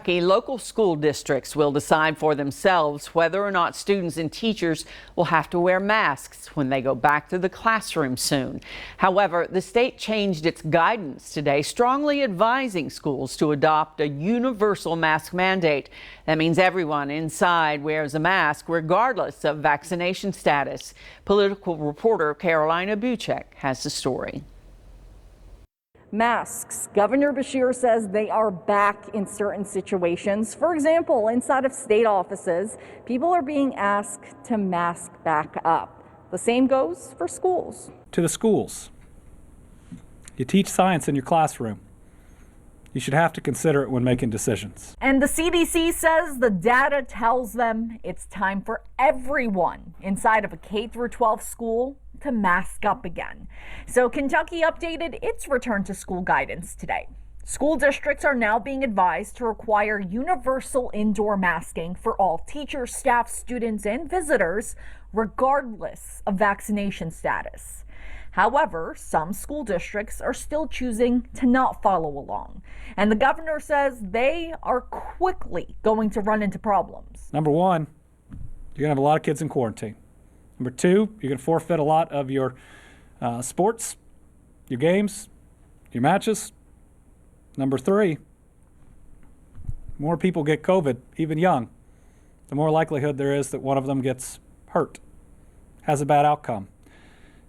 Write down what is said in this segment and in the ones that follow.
Kentucky, local school districts will decide for themselves whether or not students and teachers will have to wear masks when they go back to the classroom soon. However, the state changed its guidance today, strongly advising schools to adopt a universal mask mandate. That means everyone inside wears a mask regardless of vaccination status. Political reporter Carolina Buchek has the story. Masks. Governor Beshear says they are back in certain situations. For example, inside of state offices, people are being asked to mask back up. The same goes for schools. To the schools. You teach science in your classroom. You should have to consider it when making decisions. And the CDC says the data tells them it's time for everyone inside of a K-12 school to mask up again. So Kentucky updated its return to school guidance today. School districts are now being advised to require universal indoor masking for all teachers, staff, students, and visitors, regardless of vaccination status. However, some school districts are still choosing to not follow along. And the governor says they are quickly going to run into problems. Number one, you're going to have a lot of kids in quarantine. Number two, you're going to forfeit a lot of your sports, your games, your matches. Number three, more people get COVID, even young, the more likelihood there is that one of them gets hurt, has a bad outcome.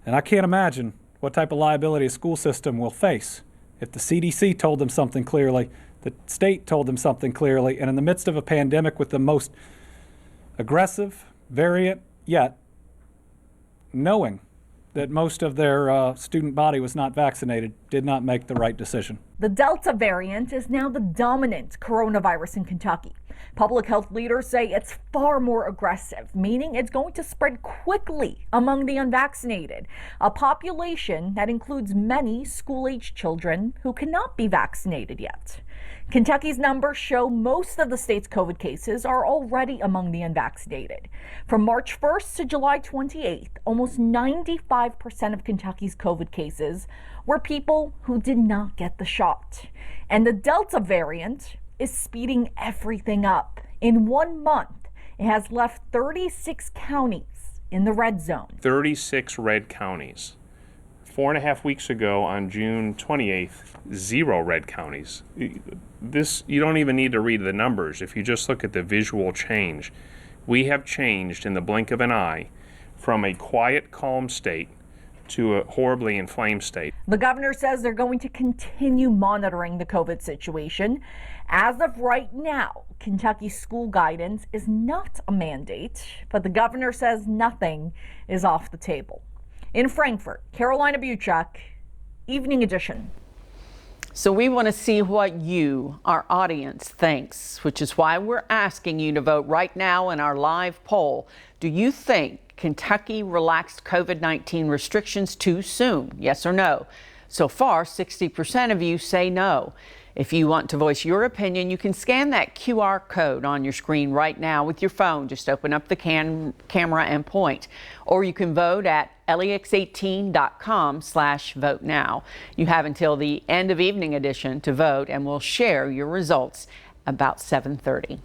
And I can't imagine what type of liability a school system will face if the CDC told them something clearly, the state told them something clearly, and in the midst of a pandemic with the most aggressive variant yet, knowing that most of their student body was not vaccinated, did not make the right decision. The Delta variant is now the dominant coronavirus in Kentucky. Public health leaders say it's far more aggressive, meaning it's going to spread quickly among the unvaccinated, a population that includes many school-aged children who cannot be vaccinated yet. Kentucky's numbers show most of the state's COVID cases are already among the unvaccinated. From March 1st to July 28th, almost 95% of Kentucky's COVID cases were people who did not get the shot. And the Delta variant is speeding everything up. In 1 month, it has left 36 counties in the red zone. 36 red counties. 4.5 weeks ago on June 28th, 0 red counties. You don't even need to read the numbers. If you just look at the visual change, we have changed in the blink of an eye from a quiet, calm state to a horribly inflamed state. The governor says they're going to continue monitoring the COVID situation. As of right now, Kentucky's school guidance is not a mandate, but the governor says nothing is off the table. In Frankfort, Carolina Buchek, Evening Edition. So we want to see what you, our audience, thinks, which is why we're asking you to vote right now in our live poll. Do you think Kentucky relaxed COVID-19 restrictions too soon? Yes or no? So far, 60% of you say no. If you want to voice your opinion, you can scan that QR code on your screen right now with your phone. Just open up the camera and point. Or you can vote at lex18.com/vote now. You have until the end of Evening Edition to vote, and we'll share your results about 7:30.